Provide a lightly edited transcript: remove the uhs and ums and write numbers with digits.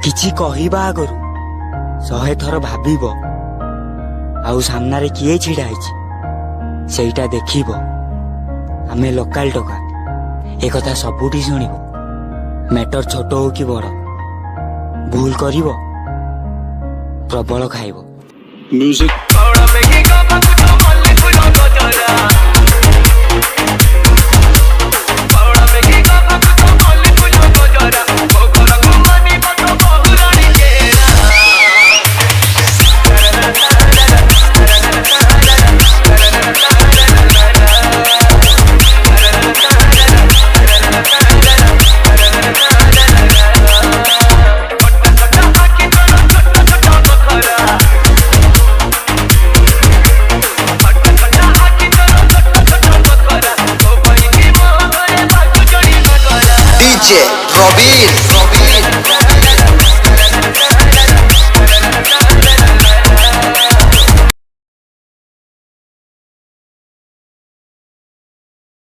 किछि कहिबा आगरु 100 थर भाबिब आउ सामनारे किए छिड़ा हैछि सेइटा देखिब। आमे लोकल टका एक कथा सबुठी शुणिब। मैटर छोट हो कि बड़ भूल करिब प्रबल खाइब। Music DJ Robin